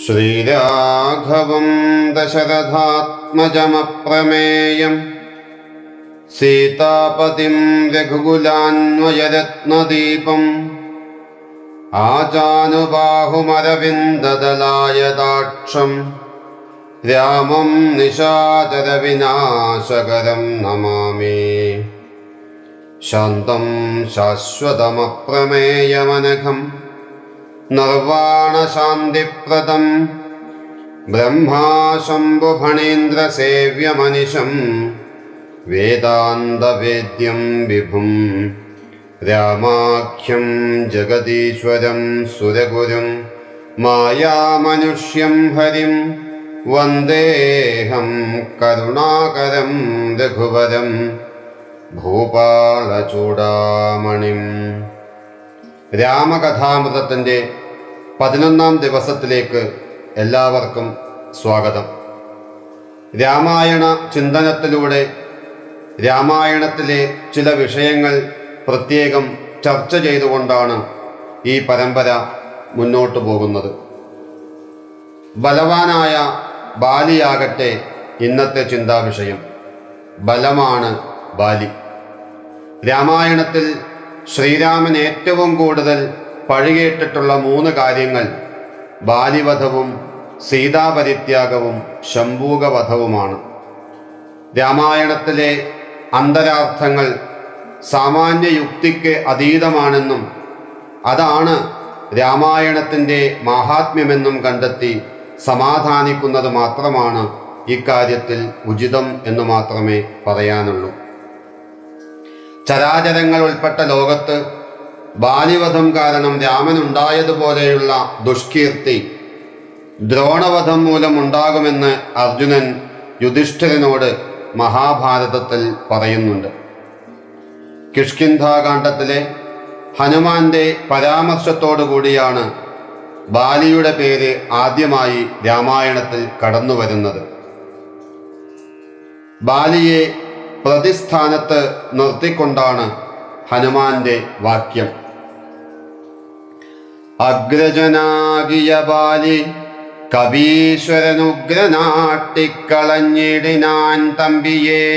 ശ്രീരാഘവം ദശരഥാത്മജമപ്രമേയം സീതാപതിം രഘുകുലാന്വയരത്നദീപം ആജാനുബാഹുമരവിന്ദദലായതാക്ഷം രാമം നിശാചരവിനാശകരം നമാമി. ശാന്തം ശാശ്വതമപ്രമേയമനഘം നിർവാണശാന്തിപ്രദം ബ്രഹ്മാശംഭുഫണീന്ദ്രസേവ്യമനിശം വേദാന്തവേദ്യം വിഭും രാമാഖ്യം ജഗദീശ്വരം സുരഗുരും മായാമനുഷ്യം ഹരിം വന്ദേഹം കരുണാകരം രഘുവരം ഭൂപാളചൂടാമണിം. രാമകഥാമൃതത്തിൻ്റെ 11ാം ദിവസത്തിലേക്ക് എല്ലാവർക്കും സ്വാഗതം. രാമായണ ചിന്തനത്തിലൂടെ രാമായണത്തിലെ ചില വിഷയങ്ങൾ പ്രത്യേകം ചർച്ച ചെയ്തുകൊണ്ടാണ് ഈ പരമ്പര മുന്നോട്ടു പോകുന്നത്. ബലവാനായ ബാലിയാകട്ടെ ഇന്നത്തെ ചിന്താവിഷയം. ബലമാണ് ബാലി. രാമായണത്തിൽ ശ്രീരാമൻ ഏറ്റവും കൂടുതൽ പഴികേട്ടിട്ടുള്ള 3 കാര്യങ്ങൾ ബാലിവധവും സീതാപരിത്യാഗവും ശംഭൂകവധവുമാണ്. രാമായണത്തിലെ അന്തരാർത്ഥങ്ങൾ സാമാന്യ യുക്തിക്ക് അതീതമാണെന്നും അതാണ് രാമായണത്തിൻ്റെ മാഹാത്മ്യമെന്നും കണ്ടെത്തി സമാധാനിക്കുന്നത് മാത്രമാണ് ഇക്കാര്യത്തിൽ ഉചിതം എന്ന് മാത്രമേ പറയാനുള്ളൂ. ചരാചരങ്ങൾ ഉൾപ്പെട്ട ലോകത്ത് ബാലിവധം കാരണം രാമനുണ്ടായതുപോലെയുള്ള ദുഷ്കീർത്തി ദ്രോണവധം മൂലം ഉണ്ടാകുമെന്ന് അർജുനൻ യുധിഷ്ഠിരനോട് മഹാഭാരതത്തിൽ പറയുന്നുണ്ട്. കിഷ്കിന്ധാകാണ്ഡത്തിലെ ഹനുമാന്റെ പരാമർശത്തോടു കൂടിയാണ് ബാലിയുടെ പേര് ആദ്യമായി രാമായണത്തിൽ കടന്നു വരുന്നത്. ബാലിയെ പ്രതിസ്ഥാനത്ത് നിർത്തിക്കൊണ്ടാണ് ഹനുമാന്റെ വാക്യം. അഗ്രജനാകിയ ബാലി കവീശ്വരനുഗ്രനാട്ടിക്കളഞ്ഞിടിനാൻ തമ്പിയെ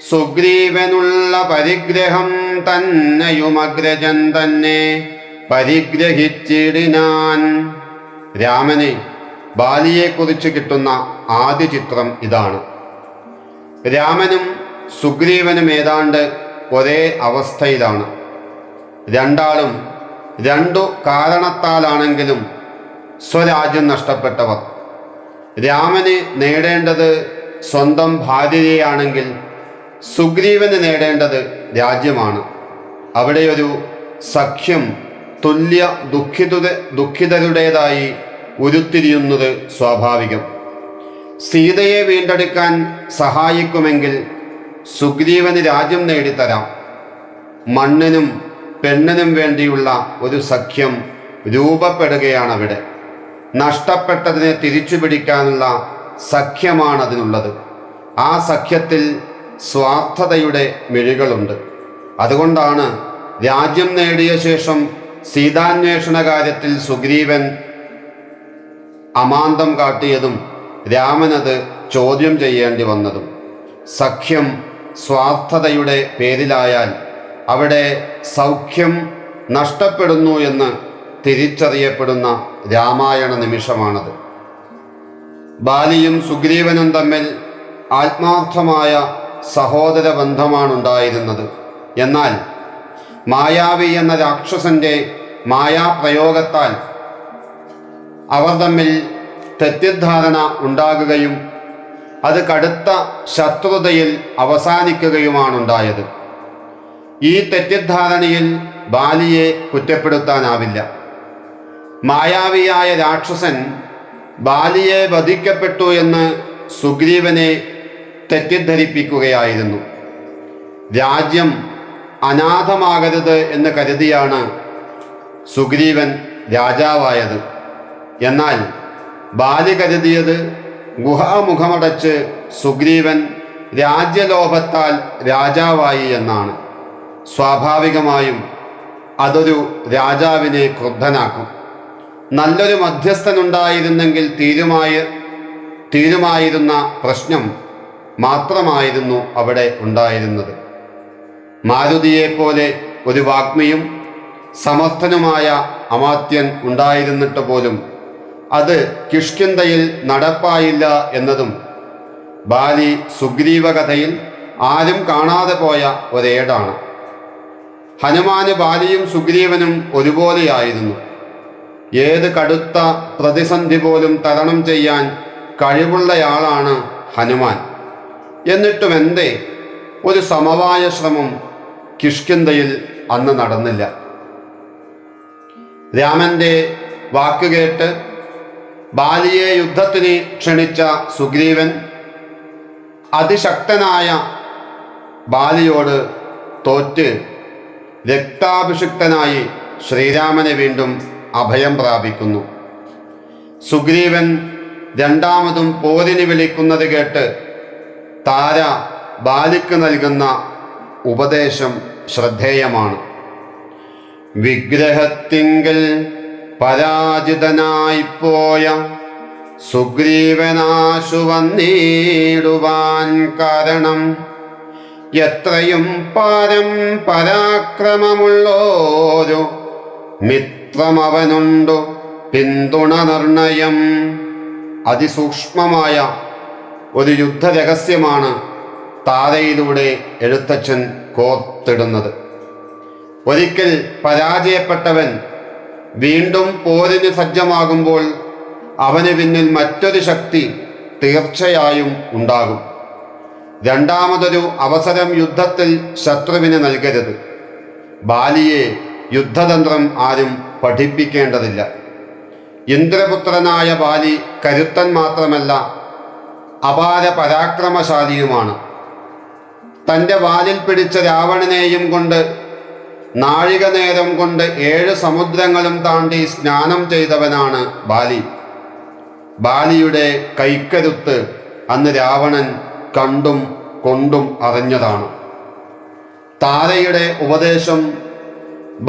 സുഗ്രീവനുള്ള പരിഗ്രഹം തന്നെയുമഗ്രജൻ തന്നെ പരിഗ്രഹിച്ചിടിനാൻ. രാമനെ ബാലിയെക്കുറിച്ച് കിട്ടുന്ന ആദ്യ ചിത്രം ഇതാണ്. രാമനും സുഗ്രീവനും ഏതാണ്ട് ഒരേ അവസ്ഥയിലാണ്. രണ്ടാളും 2 കാരണത്താലാണെങ്കിലും സ്വരാജ്യം നഷ്ടപ്പെട്ടവർ. രാമന് നേടേണ്ടത് സ്വന്തം ഭാര്യയെയാണെങ്കിൽ സുഗ്രീവന് നേടേണ്ടത് രാജ്യമാണ്. അവിടെയൊരു സഖ്യം തുല്യ ദുഃഖിതരുടേതായി ഉരുത്തിരിയുന്നത് സ്വാഭാവികം. സീതയെ വീണ്ടെടുക്കാൻ സഹായിക്കുമെങ്കിൽ സുഗ്രീവന് രാജ്യം നേടിത്തരാം. മണ്ണിനും പെണ്ണിനും വേണ്ടിയുള്ള ഒരു സഖ്യം രൂപപ്പെടുകയാണവിടെ. നഷ്ടപ്പെട്ടതിനെ തിരിച്ചു പിടിക്കാനുള്ള സഖ്യമാണതിനുള്ളത്. ആ സഖ്യത്തിൽ സ്വാർത്ഥതയുടെ മിഴികളുണ്ട്. അതുകൊണ്ടാണ് രാജ്യം നേടിയ ശേഷം സീതാന്വേഷണ കാര്യത്തിൽ സുഗ്രീവൻ അമാന്തം കാട്ടിയതും രാമനത് ചോദ്യം ചെയ്യേണ്ടി വന്നതും. സഖ്യം സ്വാർത്ഥതയുടെ പേരിലായാൽ അവിടെ സൗഖ്യം നഷ്ടപ്പെടുന്നു എന്ന് തിരിച്ചറിയപ്പെടുന്ന രാമായണ നിമിഷമാണത്. ബാലിയും സുഗ്രീവനും തമ്മിൽ ആത്മാർത്ഥമായ സഹോദര ബന്ധമാണുണ്ടായിരുന്നത്. എന്നാൽ മായാവി എന്ന രാക്ഷസന്റെ മായാപ്രയോഗത്താൽ അവർ തമ്മിൽ തെറ്റിദ്ധാരണ ഉണ്ടാകുകയും അത് കടുത്ത ശത്രുതയിൽ അവസാനിക്കുകയുമാണുണ്ടായത്. ഈ തെറ്റിദ്ധാരണയിൽ ബാലിയെ കുറ്റപ്പെടുത്താനാവില്ല. മായാവിയായ രാക്ഷസൻ ബാലിയെ വധിക്കപ്പെട്ടു എന്ന് സുഗ്രീവനെ തെറ്റിദ്ധരിപ്പിക്കുകയായിരുന്നു. രാജ്യം അനാഥമാകരുത് എന്ന് കരുതിയാണ് സുഗ്രീവൻ രാജാവായത്. എന്നാൽ ബാലി കരുതിയത് ഗുഹാമുഖമടച്ച് സുഗ്രീവൻ രാജ്യലോഭത്താൽ രാജാവായി എന്നാണ്. സ്വാഭാവികമായും അതൊരു രാജാവിനെ ക്രുദ്ധനാക്കും. നല്ലൊരു മധ്യസ്ഥനുണ്ടായിരുന്നെങ്കിൽ തീരുമായിരുന്ന പ്രശ്നം മാത്രമായിരുന്നു അവിടെ ഉണ്ടായിരുന്നത്. മാരുതിയെപ്പോലെ ഒരു വാഗ്മിയും സമർത്ഥനുമായ അമാത്യൻ ഉണ്ടായിരുന്നിട്ട് പോലും അത് കിഷ്കിന്ധയിൽ നടപ്പായില്ല എന്നതും ബാലി സുഗ്രീവ കഥയിൽ ആരും കാണാതെ പോയ ഒരേടാണ്. ഹനുമാന് ബാലിയും സുഗ്രീവനും ഒരുപോലെയായിരുന്നു. ഏത് കടുത്ത പ്രതിസന്ധി പോലും തരണം ചെയ്യാൻ കഴിവുള്ളയാളാണ് ഹനുമാൻ. എന്നിട്ടും എന്തേ ഒരു സമവായ ശ്രമം കിഷ്കിന്ധയിൽ അന്ന് നടന്നില്ല? രാമന്റെ വാക്കുകേട്ട് ബാലിയെ യുദ്ധത്തിന് ക്ഷണിച്ച സുഗ്രീവൻ അതിശക്തനായ ബാലിയോട് തോറ്റ് രക്താഭിഷിക്തനായി ശ്രീരാമനെ വീണ്ടും അഭയം പ്രാപിക്കുന്നു. സുഗ്രീവൻ രണ്ടാമതും പോരിന് വിളിക്കുന്നത് കേട്ട് താര ബാലിക്ക് നൽകുന്ന ഉപദേശം ശ്രദ്ധേയമാണ്. വിഗ്രഹത്തിങ്കൽ പരാജിതനായിപ്പോയ സുഗ്രീവനാശു വന്നിടുവാൻ കാരണം എത്രയും പാരം പരാക്രമമുള്ളോരു മിത്രമവനുണ്ടു പിന്തുണ നിർണയം. അതിസൂക്ഷ്മമായ ഒരു യുദ്ധരഹസ്യമാണ് താരയിലൂടെ എഴുത്തച്ഛൻ കോർത്തിടുന്നത്. ഒരിക്കൽ പരാജയപ്പെട്ടവൻ വീണ്ടും പോരിന് സജ്ജമാകുമ്പോൾ അവന് പിന്നിൽ മറ്റൊരു ശക്തി തീർച്ചയായും ഉണ്ടാകും. രണ്ടാമതൊരു അവസരം യുദ്ധത്തിൽ ശത്രുവിന് നൽകരുത്. ബാലിയെ യുദ്ധതന്ത്രം ആരും പഠിപ്പിക്കേണ്ടതില്ല. ഇന്ദ്രപുത്രനായ ബാലി കരുത്തൻ മാത്രമല്ല, അപാര പരാക്രമശാലിയുമാണ്. തൻ്റെ വാലിൽ പിടിച്ച രാവണനെയും കൊണ്ട് നാഴിക നേരം കൊണ്ട് 7 സമുദ്രങ്ങളും താണ്ടി സ്നാനം ചെയ്തവനാണ് ബാലി. ബാലിയുടെ കൈക്കരുത്ത് അന്ന് രാവണൻ കണ്ടും കൊണ്ടും അറിഞ്ഞതാണ്. താരയുടെ ഉപദേശം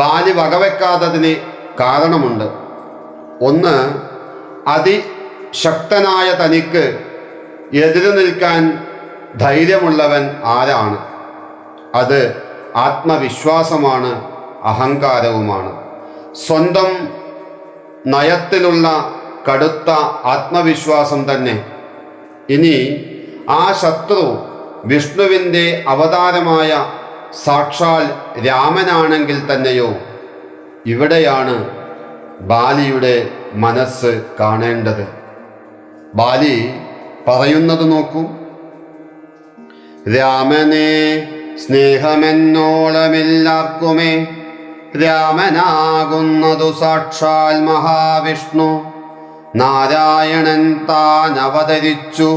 ബാലി വകവെക്കാത്തതിന് കാരണമുണ്ട്. ഒന്ന്, അതിശക്തനായ തനിക്ക് എതിരു നിൽക്കാൻ ധൈര്യമുള്ളവൻ ആരാണ്? അത് ആത്മവിശ്വാസമാണ്, അഹങ്കാരവുമാണ്. സ്വന്തം നയത്തിലുള്ള കടുത്ത ആത്മവിശ്വാസം തന്നെ. ഇനി ആ ശത്രു വിഷ്ണുവിൻ്റെ അവതാരമായ സാക്ഷാൽ രാമനാണെങ്കിൽ തന്നെയോ? ഇവിടെയാണ് ബാലിയുടെ മനസ്സ് കാണേണ്ടത്. ബാലി പറയുന്നത് നോക്കൂ. രാമനെ സ്നേഹമെന്നോളമില്ലാർക്കുമേ രാമനാകുന്നതു സാക്ഷാൽ മഹാവിഷ്ണു. നാരായണൻ താൻ അവതരിച്ചു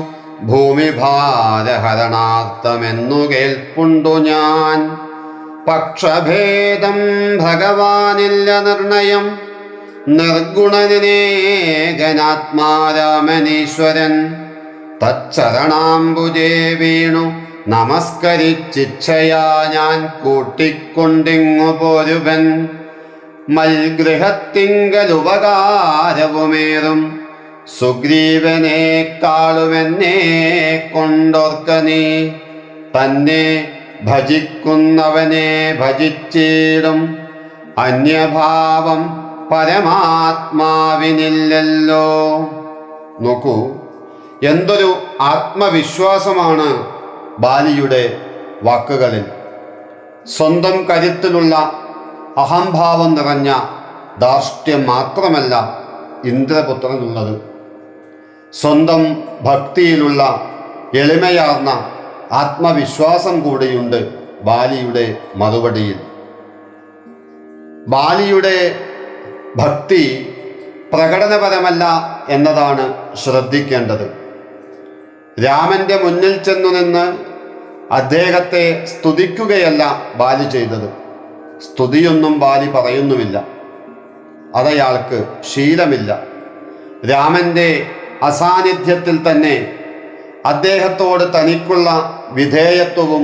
ഭൂമിഭാരഹരണാർത്ഥമെന്നു കേൾപ്പുണ്ടു ഞാൻ. പക്ഷഭേദം ഭഗവാനില്ല നിർണയം, നിർഗുണനേകനാത്മാരാമനീശ്വരൻ. തച്ചരണാംബുജേ വീണു നമസ്കരിച്ചിച്ഛയാ ഞാൻ കൂട്ടിക്കൊണ്ടിങ്ങു പോരുവൻ. മൽഗൃഹത്തിങ്കലുപകാരവുമേറും സുഗ്രീവനേക്കാളുമെന്നെ കൊണ്ടോർക്ക നീ. തന്നെ ഭജിക്കുന്നവനെ ഭജിച്ചിടും, അന്യഭാവം പരമാത്മാവിനില്ലല്ലോ. നോക്കൂ, എന്തൊരു ആത്മവിശ്വാസമാണ് ബാലിയുടെ വാക്കുകളിൽ. സ്വന്തം കരുത്തിലുള്ള അഹംഭാവം നിറഞ്ഞ ധാർഷ്ട്യം മാത്രമല്ല ഇന്ദ്രപുത്രനുള്ളത്. സ്വന്തം ഭക്തിയിലുള്ള എളിമയാർന്ന ആത്മവിശ്വാസം കൂടിയുണ്ട് ബാലിയുടെ മറുപടിയിൽ. ബാലിയുടെ ഭക്തി പ്രകടനപരമല്ല എന്നതാണ് ശ്രദ്ധിക്കേണ്ടത്. രാമന്റെ മുന്നിൽ ചെന്നു നിന്ന് അദ്ദേഹത്തെ സ്തുതിക്കുകയല്ല ബാലി ചെയ്തത്. സ്തുതിയൊന്നും ബാലി പറയുന്നുമില്ല, അതയാൾക്ക് ശീലമില്ല. രാമന്റെ അസാന്നിധ്യത്തിൽ തന്നെ അദ്ദേഹത്തോട് തനിക്കുള്ള വിധേയത്വവും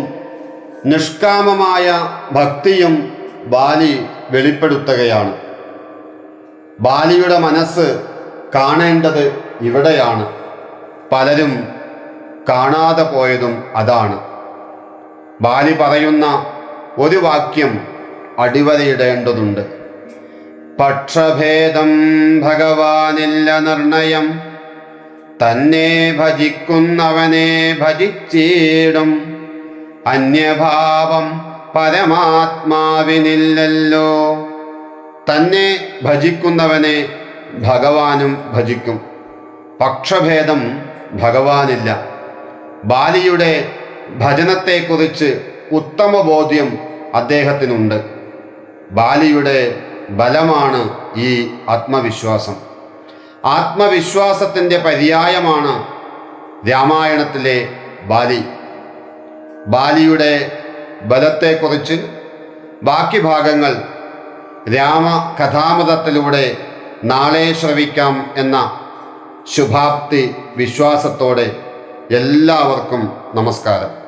നിഷ്കാമമായ ഭക്തിയും ബാലി വെളിപ്പെടുത്തുകയാണ്. ബാലിയുടെ മനസ്സ് കാണേണ്ടത് ഇവിടെയാണ്. പലരും കാണാതെ പോയതും അതാണ്. ബാലി പറയുന്ന ഒരു വാക്യം അടിവരയിടേണ്ടതുണ്ട്. പക്ഷഭേദം ഭഗവാനില്ല നിർണയം, തന്നെ ഭജിക്കുന്നവനെ ഭജിച്ചിടും, അന്യഭാവം പരമാത്മാവിനില്ലല്ലോ. തന്നെ ഭജിക്കുന്നവനെ ഭഗവാനും ഭജിക്കും. പക്ഷഭേദം ഭഗവാനില്ല. ബാലിയുടെ ഭജനത്തെക്കുറിച്ച് ഉത്തമ ബോധ്യം അദ്ദേഹത്തിനുണ്ട്. ബാലിയുടെ ബലമാണ് ഈ ആത്മവിശ്വാസം. ആത്മവിശ്വാസത്തിൻ്റെ പര്യായമാണ് രാമായണത്തിലെ ബാലി. ബാലിയുടെ ബലത്തെക്കുറിച്ച് ബാക്കി ഭാഗങ്ങൾ രാമകഥാമൃതത്തിലൂടെ നാളെ ശ്രവിക്കാം എന്ന ശുഭാപ്തി വിശ്വാസത്തോടെ എല്ലാവർക്കും നമസ്കാരം.